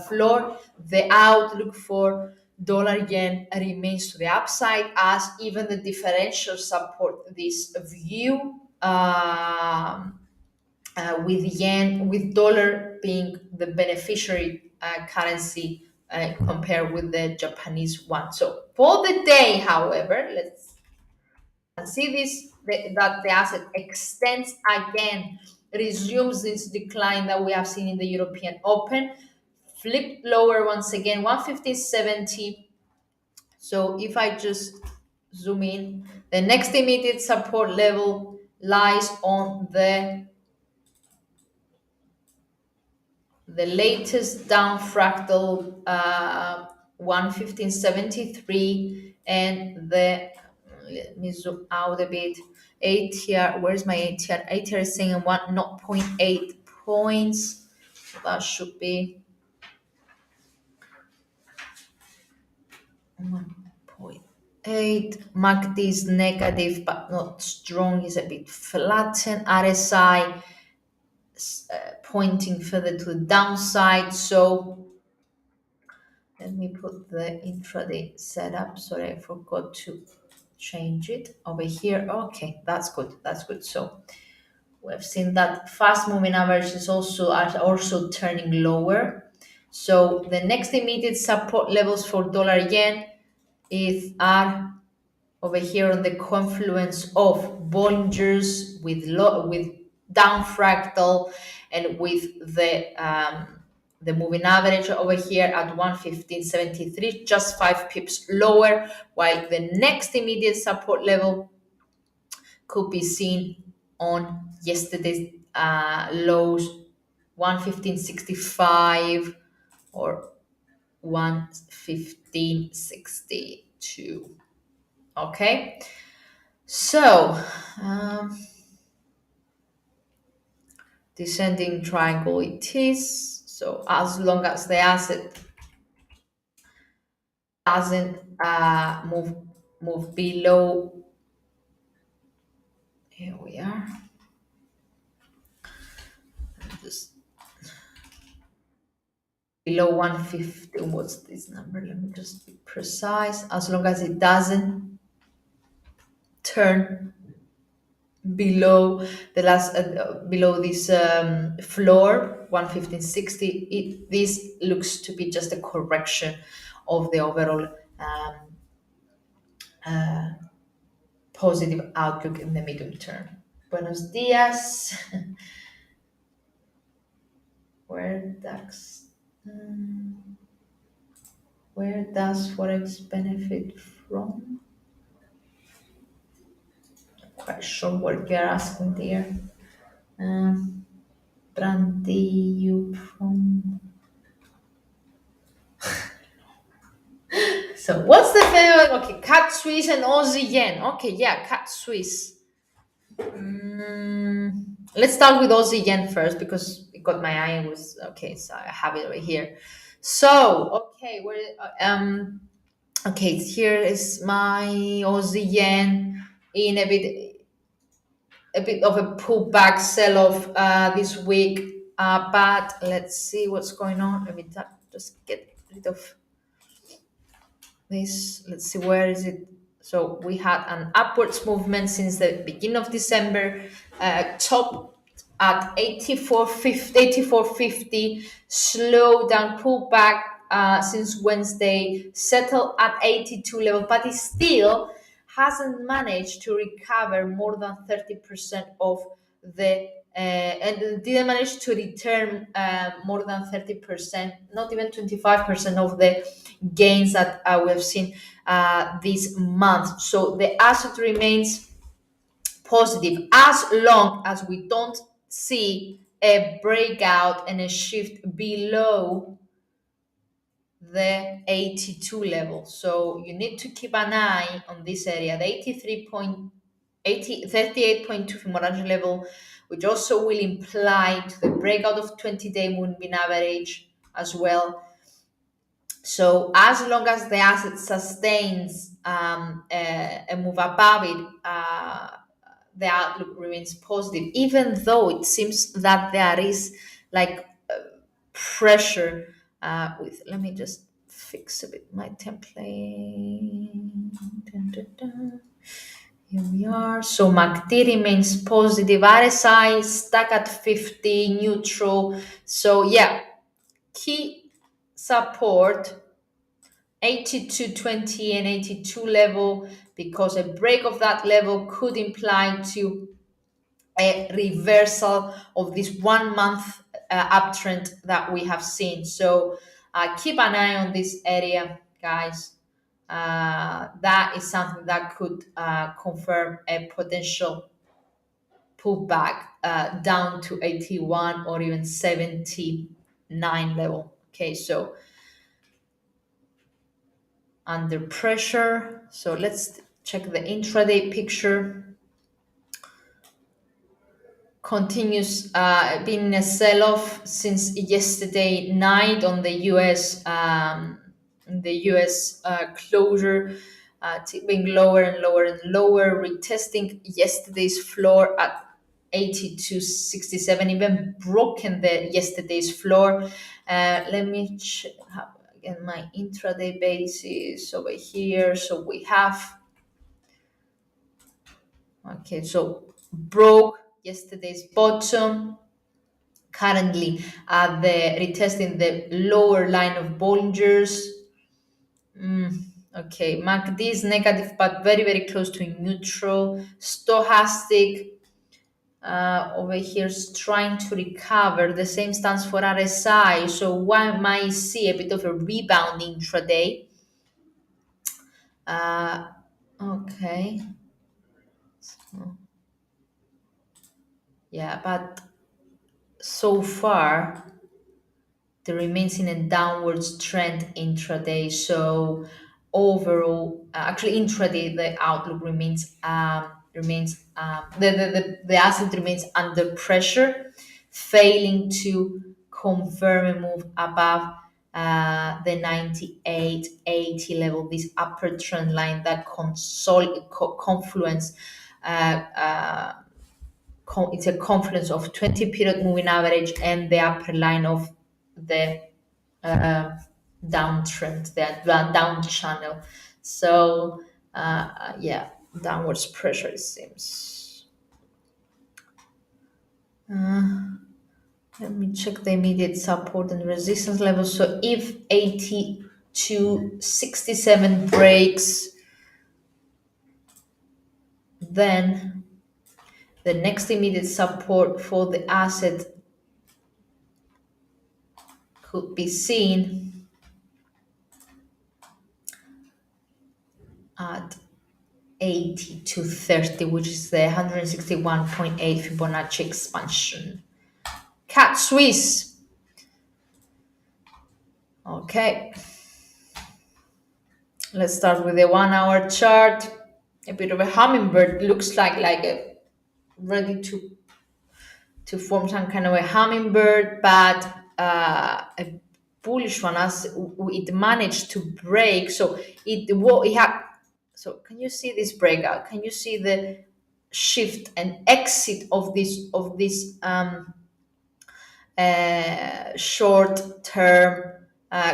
floor, the outlook for dollar yen remains to the upside, as even the differentials support this view. With dollar being the beneficiary currency compared with the Japanese one. So for the day, however, let's see that the asset extends again, resumes this decline that we have seen in the European Open, flip lower once again, 150.70. So if I just zoom in, the next immediate support level lies on the latest down fractal 115.73, and let me zoom out a bit. ATR, where's my ATR? ATR is saying 0.8 points. That should be 1 point. 8. MACD is negative but not strong, is a bit flattened. RSI pointing further to the downside. So let me put the intraday setup. Sorry, I forgot to change it over here. Okay, that's good. That's good. So we've seen that fast moving averages are also turning lower. So the next immediate support levels for dollar yen is are over here on the confluence of Bollingers with down fractal and with the moving average over here at 115.73, just 5 pips lower, while the next immediate support level could be seen on yesterday's lows, 115.65 or 115.62. Okay, so descending triangle it is. So as long as the asset doesn't move below, here we are, just below 150. What's this number? Let me just be precise. As long as it doesn't turn below the last below this floor 115.60, this looks to be just a correction of the overall positive outlook in the medium term. Buenos dias. Where does where does forex benefit from? Quite sure what you're asking there. Brandy, you from. So what's the favorite? Okay, cat Swiss and Aussie yen. Okay, yeah, cat Swiss. Let's start with Aussie yen first because it got my eye. Was okay, so I have it right here. So okay, where okay, here is my Aussie yen in a bit of a pullback sell-off this week. But let's see what's going on. Let me just get rid of this. Let's see, where is it? So we had an upwards movement since the beginning of December, top at 84.50, slow down, pull back since Wednesday, settled at 82 level, but it still hasn't managed to recover more than 30% of the and didn't manage to return more than 30%, not even 25% of the gains that we've seen this month. So the asset remains positive as long as we don't see a breakout and a shift below the 82 level. So you need to keep an eye on this area, the 38.2 Fibonacci level, which also will imply to the breakout of 20-day moving average as well. So as long as the asset sustains a move above it, the outlook remains positive, even though it seems that there is like pressure with, let me just fix a bit my template. Dun, dun, dun. Here we are. So MACD remains positive, RSI stuck at 50, neutral. So yeah, key support 82.20 and 82 level, because a break of that level could imply to a reversal of this 1 month uptrend that we have seen. So keep an eye on this area, guys. That is something that could confirm a potential pullback down to 81 or even 79 level. Okay, so under pressure. So let's check the intraday picture. Continues being a sell-off since yesterday night on the US closure. tipping lower and lower and lower, retesting yesterday's floor at 82.67, even broken the yesterday's floor. Let me check again my intraday basis over here. So we have, okay, so broke yesterday's bottom, currently the retesting the lower line of Bollinger's. Okay, MACD is negative, but very, very close to neutral. Stochastic over here is trying to recover. The same stands for RSI. So one might see a bit of a rebound intraday. Okay. Yeah, but so far there remains in a downwards trend intraday. So overall, actually intraday, the outlook the asset remains under pressure, failing to confirm a move above the 98.80 level, this upper trend line that confluence. It's a confluence of 20 period moving average and the upper line of the downtrend, the down channel. So yeah, downwards pressure, it seems. Let me check the immediate support and resistance level. So if 82.67 breaks, then the next immediate support for the asset could be seen at 80 to 30, which is the 161.8 Fibonacci expansion. Cat Swiss. Okay. Let's start with the 1 hour chart. A bit of a hummingbird, looks like a ready to form some kind of a hummingbird, but a bullish one as it managed to break. So it had. So can you see this breakout? Can you see the shift and exit of this short-term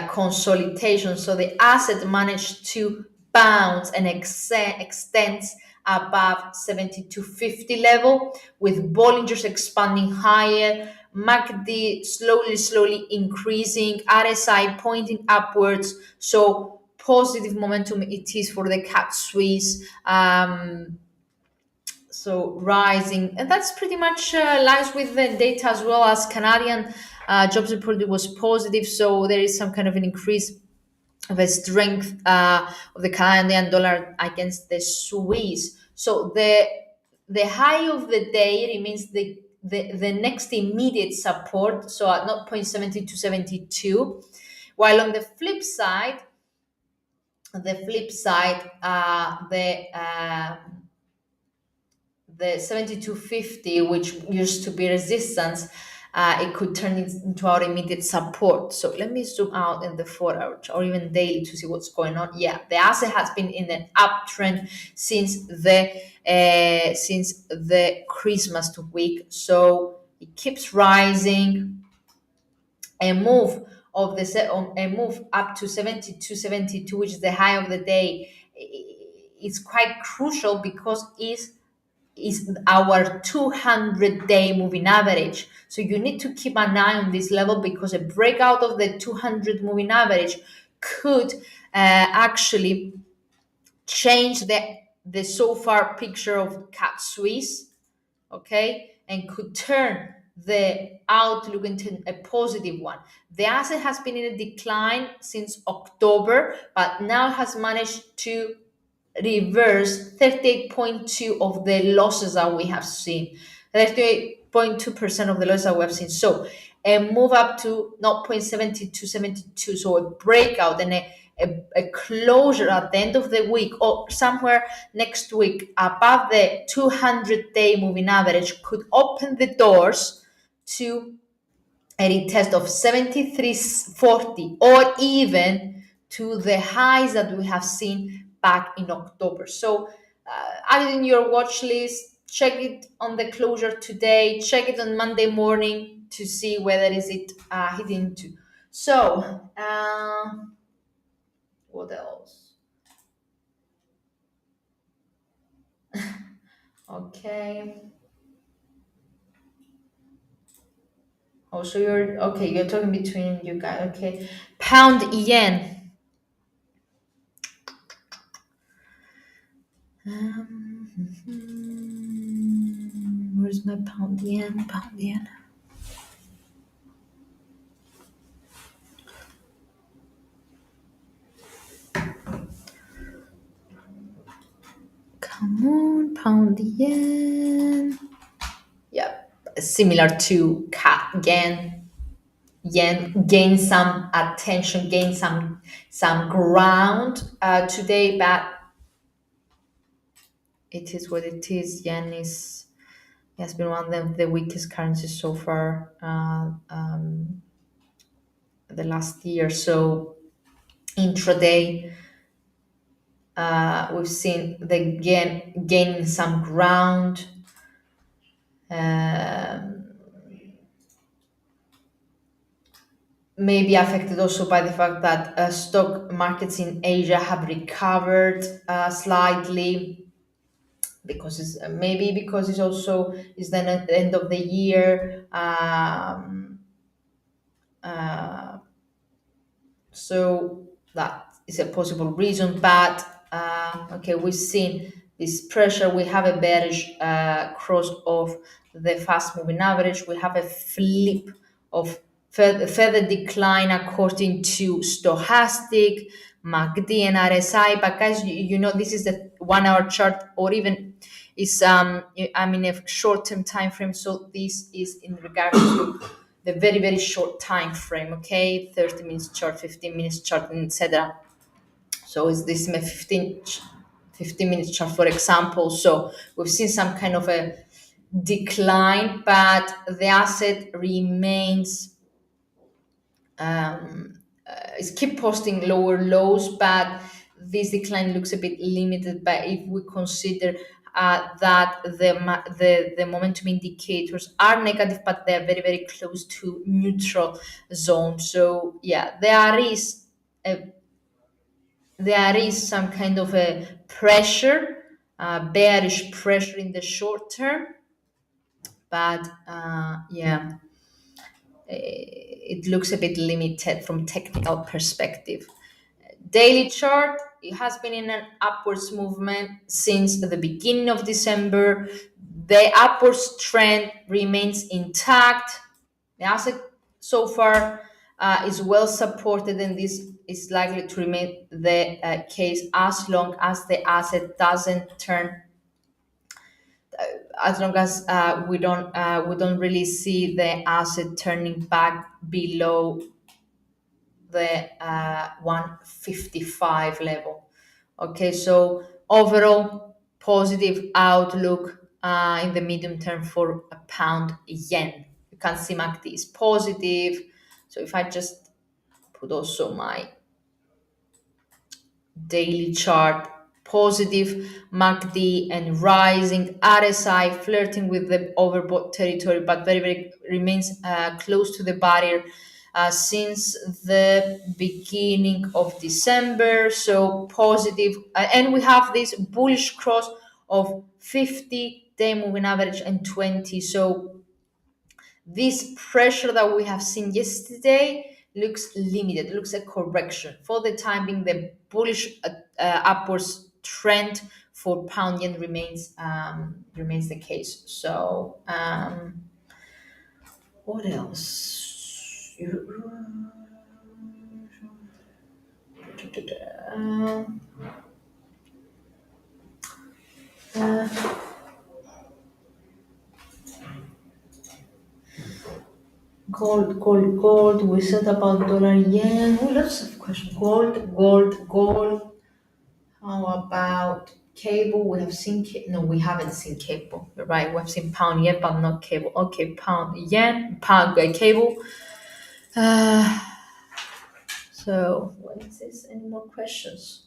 consolidation? So the asset managed to bounce and extends above 72.50 level, with Bollinger's expanding higher, MACD slowly increasing, RSI pointing upwards. So positive momentum it is for the Cat Swiss. So rising, and that's pretty much lies with the data as well. As Canadian jobs report was positive, so there is some kind of an increase of a strength of the Canadian dollar against the Swiss. So the high of the day remains the next immediate support, so at 0.70 to 72, while on the flip side, the 72.50, which used to be resistance, it could turn into our immediate support. So let me zoom out in the 4 hour or even daily to see what's going on. Yeah, the asset has been in an uptrend since the Christmas week. So it keeps rising. A move up to 72.72, which is the high of the day, is quite crucial because is our 200-day moving average. So you need to keep an eye on this level, because a breakout of the 200 moving average could actually change the so far picture of Cat Swiss, okay, and could turn the outlook into a positive one. The asset has been in a decline since October, but now has managed to reverse 38.2 of the losses that we have seen. 38.2% of the losses that we have seen. So a move up to 0.70 to 72. So a breakout and a closure at the end of the week or somewhere next week above the 200-day moving average could open the doors to a retest of 73.40, or even to the highs that we have seen back in October. So add it in your watch list. Check it on the closure today. Check it on Monday morning to see whether is it hitting into. So what else? Okay. Oh, so you're okay. You're talking between you guys. Okay. Pound yen. Where's my pound yen? Pound yen. Come on, pound yen. Yep. Similar to cat yen. Yen gain some attention, gain some ground today, but it is what it is. Yen is has been one of the weakest currencies so far the last year. So intraday, we've seen the gaining some ground. Um, Maybe affected also by the fact that stock markets in Asia have recovered slightly because it's maybe because it's also is then at the end of the year. So that is a possible reason. But okay, we've seen this pressure. We have a bearish cross of the fast moving average. We have a flip of further decline according to stochastic, MACD, and RSI. But guys, you know this is the 1 hour chart, or even is I'm in a short term time frame. So this is in regards to the very very short time frame. Okay, 30 minutes chart, 15 minutes chart, etc. So is this my 15 minutes chart, for example? So we've seen some kind of a decline, but the asset remains is keep posting lower lows, but this decline looks a bit limited. But if we consider that the momentum indicators are negative, but they are very very close to neutral zone. So yeah, there is some kind of a pressure, bearish pressure in the short term, but yeah, it looks a bit limited from technical perspective. Daily chart, it has been in an upwards movement since the beginning of December. The upwards trend remains intact. The asset so far is well supported, and this is likely to remain the case as long as the asset doesn't turn, as long as we don't really see the asset turning back below the 155 level. Okay, so overall positive outlook in the medium term for a pound yen. You can see MACD is positive. So if I just put also my daily chart, positive MACD and rising RSI, flirting with the overbought territory, but very very remains close to the barrier since the beginning of December. So positive, and we have this bullish cross of 50-day moving average and 20. So this pressure that we have seen yesterday looks limited, looks a correction. For the time being, the bullish upwards trend for pound yen remains the case. So what else? Gold. We said about dollar yen. Oh, lots of questions. Gold. How about cable? We have seen no, we haven't seen cable. You're right. We have seen pound yen, but not cable. Okay, pound yen, pound cable. So what is this? Any more questions?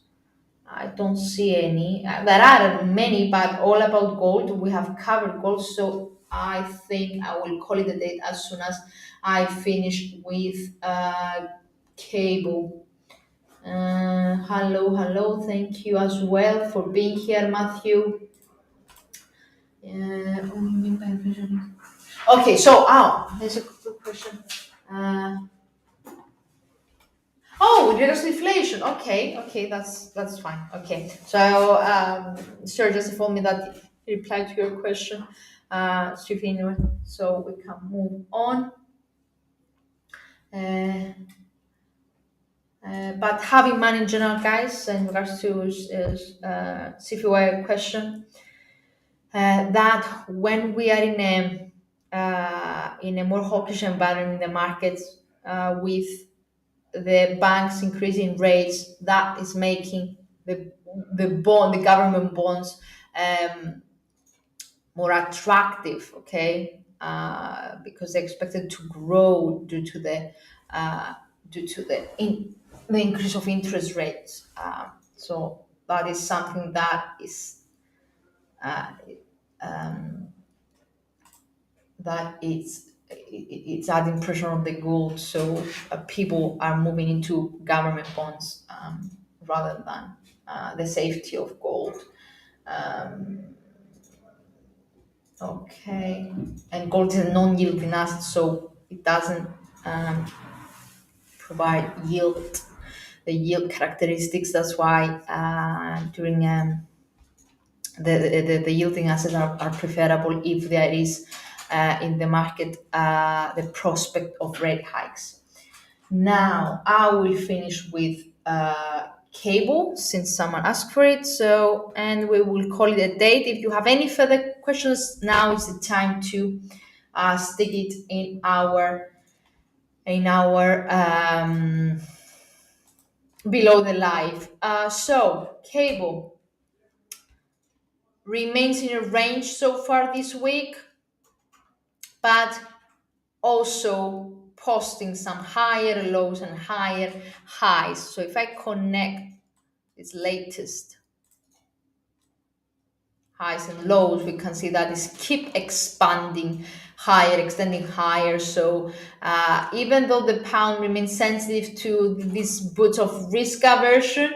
I don't see any. There are many, but all about gold. We have covered gold, so I think I will call it a date as soon as I finish with cable. Hello, hello. Thank you as well for being here, Matthew. What do you mean by inflation? Okay, so there's a good question. Uh, Oh, reduce inflation. Okay, okay, that's fine. Okay, so Sir just informed me that he replied to your question. So we can move on. Uh, but having money in general, guys, in regards to CFY question, that when we are in a more hawkish environment in the markets with the banks increasing rates, that is making the government bonds um, more attractive, okay, because they're expected to grow uh, due to the increase of interest rates. So that is something that is uh, um, that it's adding pressure on the gold. So people are moving into government bonds rather than the safety of gold. Um, okay, and gold is a non-yielding asset, so it doesn't um, provide the yield characteristics. That's why during the yielding assets are preferable if there is in the market the prospect of rate hikes. Now I will finish with cable since someone asked for it. So, and we will call it a date. If you have any further questions, now is the time to stick it in our below the live. So cable remains in a range so far this week, but also posting some higher lows and higher highs. So if I connect its latest highs and lows, we can see that is keep expanding higher, extending higher. So even though the pound remains sensitive to this boots of risk aversion,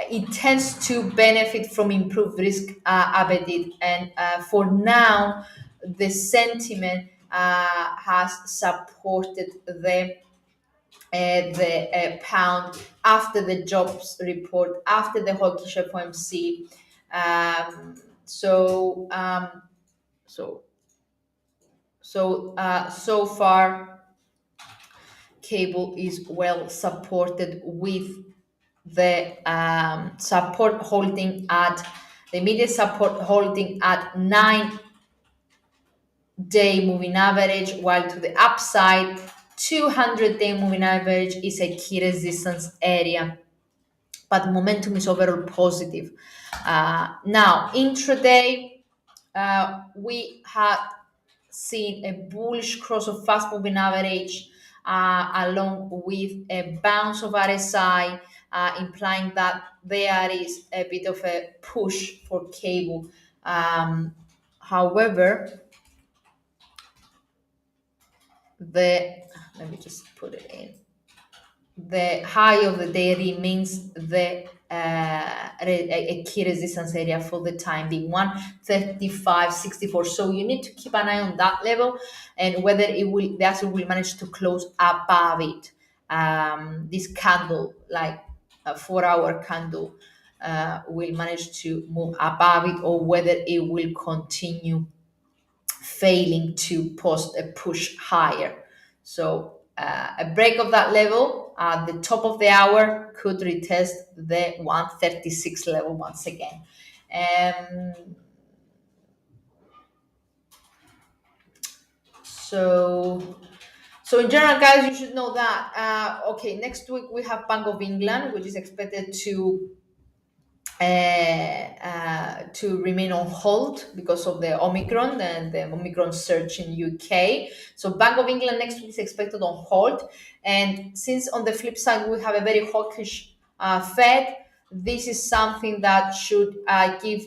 it tends to benefit from improved risk appetite. And for now, the sentiment has supported the pound after the jobs report, after the hawkish FOMC. Um, so um, so so far, cable is well supported with the support holding at the immediate support holding at 9-day moving average, while to the upside 200-day moving average is a key resistance area, but momentum is overall positive. Now intraday, we had seen a bullish cross of fast moving average along with a bounce of RSI, implying that there is a bit of a push for cable. However, the let me just put it in. The high of the day remains a key resistance area for the time being, 135.64. So you need to keep an eye on that level and whether the asset will manage to close above it. This candle, like a 4-hour candle, will manage to move above it, or whether it will continue failing to post a push higher. So a break of that level at the top of the hour could retest the 136 level once again. Um, so so in general, guys, you should know that okay, next week we have Bank of England, which is expected to remain on hold because of the Omicron and the Omicron surge in UK. So Bank of England next week is expected on hold. And since on the flip side we have a very hawkish Fed, This is something that should give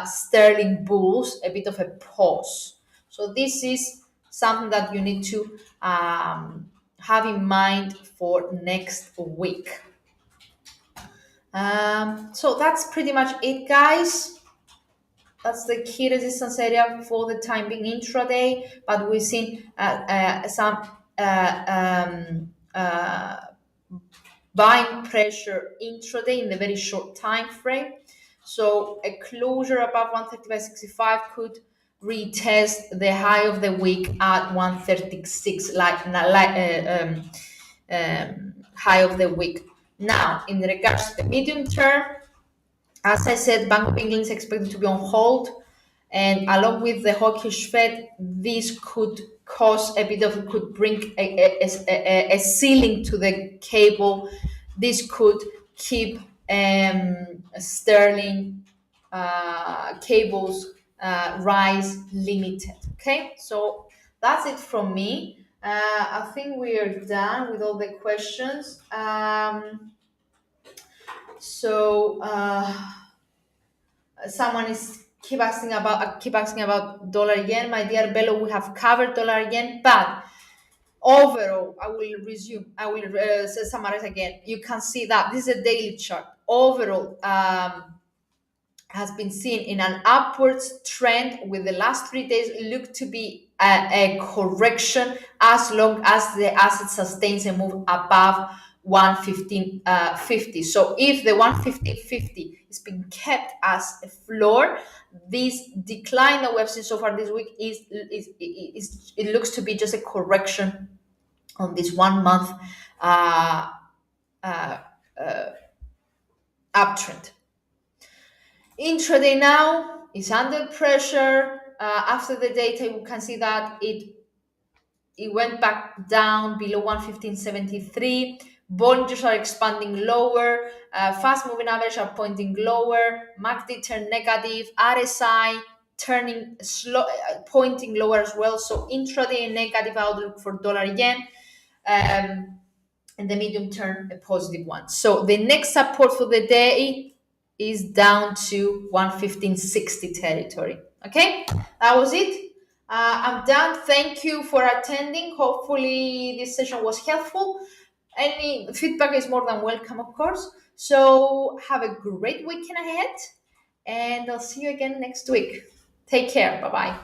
sterling bulls a bit of a pause. So this is something that you need to have in mind for next week. So that's pretty much it, guys. That's the key resistance area for the time being intraday, but we've seen some buying pressure intraday in the very short time frame. So a closure above 135.65 could retest the high of the week at 136, high of the week. Now, in regards to the medium term, as I said, Bank of England is expected to be on hold, and along with the hawkish Fed, this could cause a bit of, could bring a ceiling to the cable. This could keep sterling cables rise limited. Okay, so that's it from me. I think we are done with all the questions. Someone is keep asking about dollar yen. My dear Bello, we have covered dollar yen, but overall, I will summarize again. You can see that this is a daily chart. Overall, has been seen in an upwards trend, with the last 3 days look to be a correction, as long as the asset sustains a move above 115.50. So if the 115.50 is being kept as a floor, this decline that we have seen so far this week is it looks to be just a correction on this 1 month uh, uh, uptrend. Intraday now is under pressure. After the data, you can see that it went back down below 115.73. Bolligers are expanding lower. Fast moving average are pointing lower. MACD turned negative. RSI turning slow, pointing lower as well. So intraday negative outlook for dollar yen. And the medium term a positive one. So the next support for the day is down to 115.60 territory. Okay, that was it. I'm done. Thank you for attending. Hopefully this session was helpful. Any feedback is more than welcome, of course. So have a great weekend ahead, and I'll see you again next week. Take care. Bye bye.